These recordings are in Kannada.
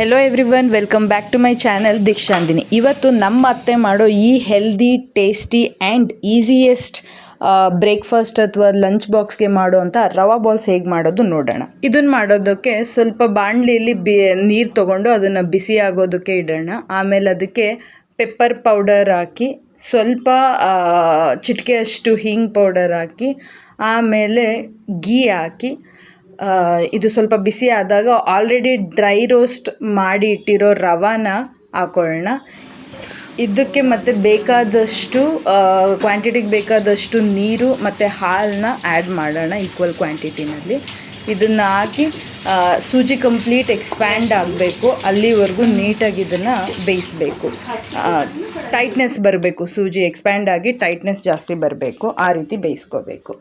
Hello everyone, welcome back to my channel Deekshandini. ಇವತ್ತು ನಮ್ಮ ಅತ್ತೆ ಮಾಡೋ ಈ healthy, tasty and easiest breakfast ಅಥವಾ ಲಂಚ್ ಬಾಕ್ಸ್ಗೆ ಮಾಡುವಂಥ ರವಾ ಬಾಲ್ಸ್ ಹೇಗೆ ಮಾಡೋದು ನೋಡೋಣ. ಇದನ್ನು ಮಾಡೋದಕ್ಕೆ ಸ್ವಲ್ಪ ಬಾಣಲಿಯಲ್ಲಿ ನೀರು ತೊಗೊಂಡು ಅದನ್ನು ಬಿಸಿ ಆಗೋದಕ್ಕೆ ಇಡೋಣ. ಆಮೇಲೆ ಅದಕ್ಕೆ ಪೆಪ್ಪರ್ ಪೌಡರ್ ಹಾಕಿ, ಸ್ವಲ್ಪ ಚಿಟಿಕೆಯಷ್ಟು ಹಿಂಗ್ ಪೌಡರ್ ಹಾಕಿ, ಆಮೇಲೆ ಗೀ ಹಾಕಿ, ಇದು ಸ್ವಲ್ಪ ಬಿಸಿ ಆದಾಗ ಆಲ್ರೆಡಿ ಡ್ರೈ ರೋಸ್ಟ್ ಮಾಡಿ ಇಟ್ಟಿರೋ ರವಾನ ಹಾಕೊಳ್ಳೋಣ. ಇದಕ್ಕೆ ಮತ್ತು ಬೇಕಾದಷ್ಟು ಕ್ವಾಂಟಿಟಿಗೆ ಬೇಕಾದಷ್ಟು ನೀರು ಮತ್ತು ಹಾಲನ್ನ ಆ್ಯಡ್ ಮಾಡೋಣ ಈಕ್ವಲ್ ಕ್ವಾಂಟಿಟಿನಲ್ಲಿ. ಇದನ್ನು ಹಾಕಿ ಸೂಜಿ ಕಂಪ್ಲೀಟ್ ಎಕ್ಸ್ಪ್ಯಾಂಡ್ ಆಗಬೇಕು, ಅಲ್ಲಿವರೆಗೂ ನೀಟಾಗಿ ಇದನ್ನು ಬೇಯಿಸಬೇಕು. ಟೈಟ್ನೆಸ್ ಬರಬೇಕು, ಸೂಜಿ ಎಕ್ಸ್ಪ್ಯಾಂಡ್ ಆಗಿ ಟೈಟ್ನೆಸ್ ಜಾಸ್ತಿ ಬರಬೇಕು, ಆ ರೀತಿ ಬೇಯಿಸ್ಕೋಬೇಕು.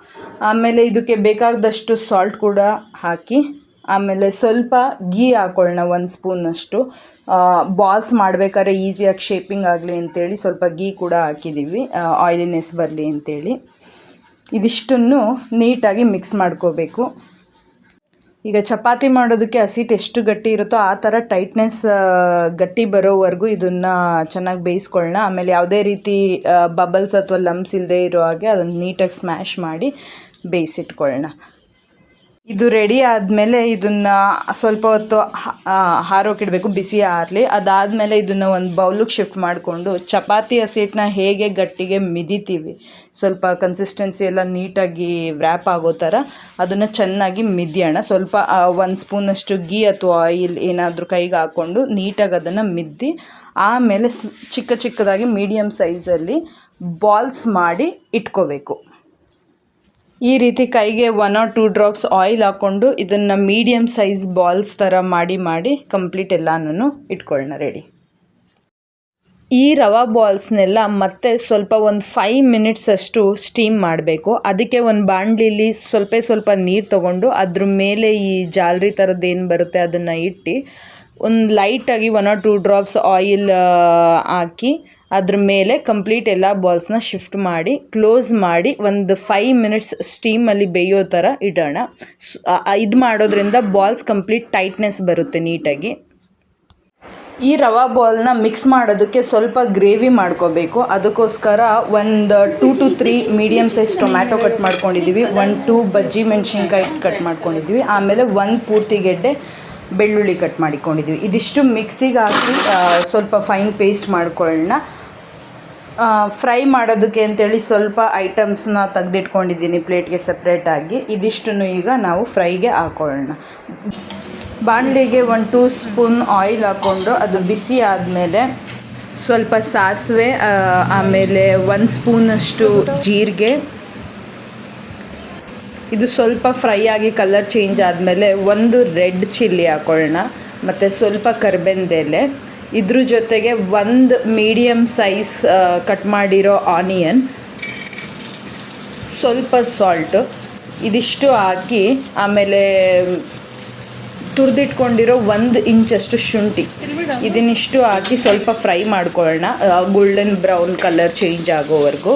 ಆಮೇಲೆ ಇದಕ್ಕೆ ಬೇಕಾದಷ್ಟು ಸಾಲ್ಟ್ ಕೂಡ ಹಾಕಿ, ಆಮೇಲೆ ಸ್ವಲ್ಪ ಗೀ ಹಾಕೊಳ್ಳೋಣ, 1 ಸ್ಪೂನಷ್ಟು. ಬಾಲ್ಸ್ ಮಾಡಬೇಕಾದ್ರೆ ಈಸಿಯಾಗಿ ಶೇಪಿಂಗ್ ಆಗಲಿ ಅಂತೇಳಿ ಸ್ವಲ್ಪ ಗೀ ಕೂಡ ಹಾಕಿದ್ದೀವಿ, ಆಯಿಲಿನೆಸ್ ಬರಲಿ ಅಂತೇಳಿ. ಇದಿಷ್ಟನ್ನು ನೀಟಾಗಿ ಮಿಕ್ಸ್ ಮಾಡ್ಕೋಬೇಕು. ಈಗ ಚಪಾತಿ ಮಾಡೋದಕ್ಕೆ ಹಸಿಟ್ಟು ಎಷ್ಟು ಗಟ್ಟಿ ಇರುತ್ತೋ ಆ ಥರ ಟೈಟ್ನೆಸ್ ಗಟ್ಟಿ ಬರೋವರೆಗೂ ಇದನ್ನು ಚೆನ್ನಾಗಿ ಬೇಯಿಸ್ಕೊಳ್ಳೋಣ. ಆಮೇಲೆ ಯಾವುದೇ ರೀತಿ ಬಬಲ್ಸ್ ಅಥವಾ ಲಂಪ್ಸ್ ಇಲ್ಲದೆ ಇರೋ ಹಾಗೆ ಅದನ್ನು ನೀಟಾಗಿ ಸ್ಮ್ಯಾಶ್ ಮಾಡಿ ಬೇಯಿಸಿಟ್ಕೊಳ್ಳೋಣ. ಇದು ರೆಡಿ ಆದಮೇಲೆ ಇದನ್ನು ಸ್ವಲ್ಪ ಹೊತ್ತು ಹಾರೋಕಿಡಬೇಕು, ಬಿಸಿ ಆರಲಿ. ಅದಾದಮೇಲೆ ಇದನ್ನು ಒಂದು ಬೌಲಿಗೆ ಶಿಫ್ಟ್ ಮಾಡಿಕೊಂಡು ಚಪಾತಿ ಹಸಿಟ್ಟನ್ನ ಹೇಗೆ ಗಟ್ಟಿಗೆ ಮಿದಿತೀವಿ, ಸ್ವಲ್ಪ ಕನ್ಸಿಸ್ಟೆನ್ಸಿ ಎಲ್ಲ ನೀಟಾಗಿ ವ್ರ್ಯಾಪ್ ಆಗೋ ಥರ ಅದನ್ನು ಚೆನ್ನಾಗಿ ಮಿದಿಯೋಣ. ಸ್ವಲ್ಪ 1 ಸ್ಪೂನಷ್ಟು ಗೀ ಅಥವಾ ಆಯಿಲ್ ಏನಾದರೂ ಕೈಗೆ ಹಾಕ್ಕೊಂಡು ನೀಟಾಗಿ ಅದನ್ನು ಮಿದ್ದಿ, ಆಮೇಲೆ ಚಿಕ್ಕ ಚಿಕ್ಕದಾಗಿ ಮೀಡಿಯಮ್ ಸೈಜಲ್ಲಿ ಬಾಲ್ಸ್ ಮಾಡಿ ಇಟ್ಕೋಬೇಕು. ಈ ರೀತಿ ಕೈಗೆ 1 or 2 ಡ್ರಾಪ್ಸ್ ಆಯಿಲ್ ಹಾಕ್ಕೊಂಡು ಇದನ್ನು ಮೀಡಿಯಮ್ ಸೈಜ್ ಬಾಲ್ಸ್ ಥರ ಮಾಡಿ ಕಂಪ್ಲೀಟ್ ಎಲ್ಲನೂ ಇಟ್ಕೊಳ್ಳೋಣ ರೆಡಿ. ಈ ರವಾ ಬಾಲ್ಸ್ನೆಲ್ಲ ಮತ್ತೆ ಸ್ವಲ್ಪ ಒಂದು 5 ಮಿನಿಟ್ಸ್ ಅಷ್ಟು ಸ್ಟೀಮ್ ಮಾಡಬೇಕು. ಅದಕ್ಕೆ ಒಂದು ಬಾಣಲಿಲಿ ಸ್ವಲ್ಪ ನೀರು ತೊಗೊಂಡು ಅದ್ರ ಮೇಲೆ ಈ ಜಾಲರಿ ಥರದ್ದೇನು ಬರುತ್ತೆ ಅದನ್ನು ಇಟ್ಟು ಒಂದು ಲೈಟಾಗಿ 1 or 2 ಡ್ರಾಪ್ಸ್ ಆಯಿಲ್ ಹಾಕಿ ಅದ್ರ ಮೇಲೆ ಕಂಪ್ಲೀಟ್ ಎಲ್ಲ ಬಾಲ್ಸ್ನ ಶಿಫ್ಟ್ ಮಾಡಿ ಕ್ಲೋಸ್ ಮಾಡಿ ಒಂದು 5 ಮಿನಿಟ್ಸ್ ಸ್ಟೀಮಲ್ಲಿ ಬೇಯೋ ಥರ ಇಡೋಣ. ಇದು ಮಾಡೋದ್ರಿಂದ ಬಾಲ್ಸ್ ಕಂಪ್ಲೀಟ್ ಟೈಟ್ನೆಸ್ ಬರುತ್ತೆ ನೀಟಾಗಿ. ಈ ರವಾ ಬಾಲ್ನ ಮಿಕ್ಸ್ ಮಾಡೋದಕ್ಕೆ ಸ್ವಲ್ಪ ಗ್ರೇವಿ ಮಾಡ್ಕೋಬೇಕು. ಅದಕ್ಕೋಸ್ಕರ ಒಂದು 2 to 3 medium size tomato cut ಮಾಡ್ಕೊಂಡಿದ್ದೀವಿ, 1-2 ಬಜ್ಜಿ ಮೆಣಸಿನ್ಕಾಯಿ ಕಟ್ ಮಾಡ್ಕೊಂಡಿದ್ದೀವಿ, ಆಮೇಲೆ 1 ಪೂರ್ತಿ ಗೆಡ್ಡೆ ಬೆಳ್ಳುಳ್ಳಿ ಕಟ್ ಮಾಡಿಕೊಂಡಿದ್ದೀವಿ. ಇದಿಷ್ಟು ಮಿಕ್ಸಿಗೆ ಹಾಕಿ ಸ್ವಲ್ಪ ಫೈನ್ ಪೇಸ್ಟ್ ಮಾಡ್ಕೊಳ್ಳೋಣ. ಫ್ರೈ ಮಾಡೋದಕ್ಕೆ ಅಂತೇಳಿ ಸ್ವಲ್ಪ ಐಟಮ್ಸ್ನ ತೆಗೆದಿಟ್ಕೊಂಡಿದ್ದೀನಿ ಪ್ಲೇಟ್ಗೆ ಸಪ್ರೇಟಾಗಿ. ಇದಿಷ್ಟನ್ನು ಈಗ ನಾವು ಫ್ರೈಗೆ ಹಾಕೊಳ್ಳೋಣ. ಬಾಣಲಿಗೆ 1-2 ಸ್ಪೂನ್ ಆಯಿಲ್ ಹಾಕ್ಕೊಂಡು ಅದು ಬಿಸಿ ಆದಮೇಲೆ ಸ್ವಲ್ಪ ಸಾಸಿವೆ, ಆಮೇಲೆ 1 ಸ್ಪೂನಷ್ಟು ಜೀರಿಗೆ, ಇದು ಸ್ವಲ್ಪ ಫ್ರೈ ಆಗಿ ಕಲರ್ ಚೇಂಜ್ ಆದಮೇಲೆ 1 ರೆಡ್ ಚಿಲ್ಲಿ ಹಾಕೊಳ್ಳೋಣ, ಮತ್ತು ಸ್ವಲ್ಪ ಕರಿಬೇವಿನ ಎಲೆ, ಇದ್ರ ಜೊತೆಗೆ 1 ಮೀಡಿಯಮ್ ಸೈಜ್ ಕಟ್ ಮಾಡಿರೋ ಆನಿಯನ್, ಸ್ವಲ್ಪ ಸಾಲ್ಟು, ಇದಿಷ್ಟು ಹಾಕಿ ಆಮೇಲೆ ತುರಿದಿಟ್ಕೊಂಡಿರೋ 1 ಇಂಚಷ್ಟು ಶುಂಠಿ, ಇದನ್ನಿಷ್ಟು ಹಾಕಿ ಸ್ವಲ್ಪ ಫ್ರೈ ಮಾಡ್ಕೊಳ್ಳೋಣ, ಗೋಲ್ಡನ್ ಬ್ರೌನ್ ಕಲರ್ ಚೇಂಜ್ ಆಗೋವರೆಗೂ.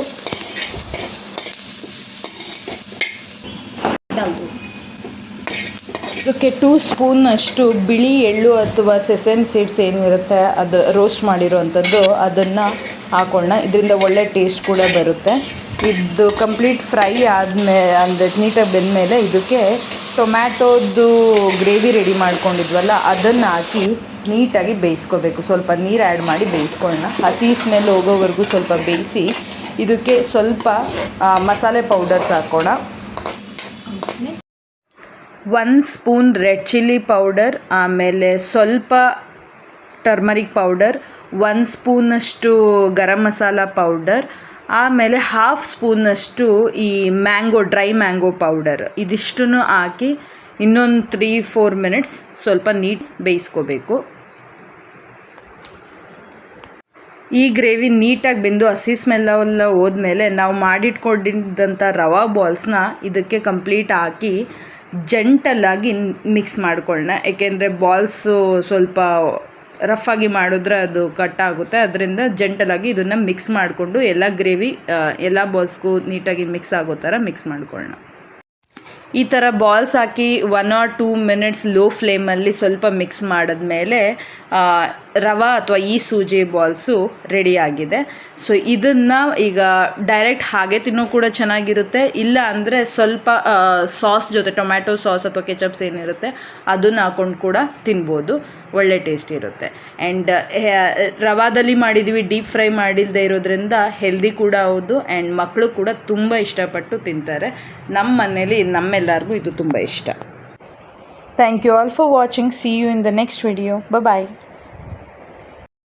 ಇದಕ್ಕೆ 2 ಸ್ಪೂನಷ್ಟು ಬಿಳಿ ಎಳ್ಳು ಅಥವಾ ಸೆಸೆಮ್ ಸೀಡ್ಸ್ ಏನಿರುತ್ತೆ ಅದು ರೋಸ್ಟ್ ಮಾಡಿರೋವಂಥದ್ದು ಅದನ್ನು ಹಾಕೊಳ್ಳೋಣ. ಇದರಿಂದ ಒಳ್ಳೆ ಟೇಸ್ಟ್ ಕೂಡ ಬರುತ್ತೆ. ಇದು ಕಂಪ್ಲೀಟ್ ಫ್ರೈ ಆದಮೇಲೆ ಅಂದರೆ ನೀಟಾಗಿ ಬೆಂದಮೇಲೆ ಇದಕ್ಕೆ ಟೊಮ್ಯಾಟೋದು ಗ್ರೇವಿ ರೆಡಿ ಮಾಡ್ಕೊಂಡಿದ್ವಲ್ಲ ಅದನ್ನು ಹಾಕಿ ನೀಟಾಗಿ ಬೇಯಿಸ್ಕೋಬೇಕು. ಸ್ವಲ್ಪ ನೀರು ಆ್ಯಡ್ ಮಾಡಿ ಬೇಯಿಸ್ಕೊಳ್ಳೋಣ. ಹಸಿ ಸ್ಮೆಲ್ ಹೋಗೋವರೆಗೂ ಸ್ವಲ್ಪ ಬೇಯಿಸಿ ಇದಕ್ಕೆ ಸ್ವಲ್ಪ ಮಸಾಲೆ ಪೌಡರ್ಸ್ ಹಾಕೋಣ. 1 ಸ್ಪೂನ್ ರೆಡ್ ಚಿಲ್ಲಿ ಪೌಡರ್, ಆಮೇಲೆ ಸ್ವಲ್ಪ ಟರ್ಮರಿಕ್ ಪೌಡರ್, 1 ಸ್ಪೂನಷ್ಟು ಗರಂ ಮಸಾಲ ಪೌಡರ್, ಆಮೇಲೆ 1/2 ಸ್ಪೂನಷ್ಟು ಈ ಡ್ರೈ ಮ್ಯಾಂಗೋ ಪೌಡರ್, ಇದಿಷ್ಟನ್ನು ಹಾಕಿ ಇನ್ನೊಂದು 3-4 ಮಿನಿಟ್ಸ್ ಸ್ವಲ್ಪ ಬೇಯಿಸ್ಕೋಬೇಕು. ಈ ಗ್ರೇವಿ ನೀಟಾಗಿ ಬೆಂದು ಹಸಿ ಸ್ಮೆಲ್ಲೆಲ್ಲ ಹೋದ್ಮೇಲೆ ನಾವು ಮಾಡಿಟ್ಕೊಂಡಿದ್ದಂಥ ರವಾ ಬಾಲ್ಸ್ನ ಇದಕ್ಕೆ ಕಂಪ್ಲೀಟ್ ಹಾಕಿ ಜಂಟಲಾಗಿ ಮಿಕ್ಸ್ ಮಾಡ್ಕೊಳ್ಳೋಣ. ಏಕೆಂದರೆ ಬಾಲ್ಸು ಸ್ವಲ್ಪ ರಫಾಗಿ ಮಾಡಿದ್ರೆ ಅದು ಕಟ್ ಆಗುತ್ತೆ, ಅದರಿಂದ ಜಂಟಲಾಗಿ ಇದನ್ನು ಮಿಕ್ಸ್ ಮಾಡಿಕೊಂಡು ಎಲ್ಲ ಗ್ರೇವಿ ಎಲ್ಲ ಬಾಲ್ಸ್ಗೂ ನೀಟಾಗಿ ಮಿಕ್ಸ್ ಆಗೋ ಥರ ಮಿಕ್ಸ್ ಮಾಡ್ಕೊಳ್ಳೋಣ. ಈ ಥರ balls hockey 1 or 2 minutes low ಫ್ಲೇಮಲ್ಲಿ ಸ್ವಲ್ಪ ಮಿಕ್ಸ್ ಮಾಡಿದ್ಮೇಲೆ ರವೆ ಅಥವಾ ಈ ಸೂಜಿ ಬಾಲ್ಸು ರೆಡಿಯಾಗಿದೆ. ಸೊ ಇದನ್ನು ಈಗ ಡೈರೆಕ್ಟ್ ಹಾಗೆ ತಿನ್ನೋ ಕೂಡ ಚೆನ್ನಾಗಿರುತ್ತೆ, ಇಲ್ಲ ಅಂದರೆ ಸ್ವಲ್ಪ ಸಾಸ್ ಜೊತೆ ಟೊಮ್ಯಾಟೊ ಸಾಸ್ ಅಥವಾ ಕೆಚಪ್ಸ್ ಏನಿರುತ್ತೆ ಅದನ್ನು ಹಾಕ್ಕೊಂಡು ಕೂಡ ತಿನ್ಬೋದು, ಒಳ್ಳೆ ಟೇಸ್ಟ್ ಇರುತ್ತೆ. ಆ್ಯಂಡ್ ರವಾದಲ್ಲಿ ಮಾಡಿದ್ದೀವಿ, ಡೀಪ್ ಫ್ರೈ ಮಾಡಿಲ್ಲದೆ ಇರೋದ್ರಿಂದ ಹೆಲ್ದಿ ಕೂಡ ಹೌದು ಆ್ಯಂಡ್ ಮಕ್ಕಳು ಕೂಡ ತುಂಬ ಇಷ್ಟಪಟ್ಟು ತಿಂತಾರೆ. ನಮ್ಮ ಮನೇಲಿ ನಮ್ಮೆಲ್ಲರಿಗೂ ಇದು ತುಂಬ ಇಷ್ಟ. Thank you all for watching. See you in the next video. Bye.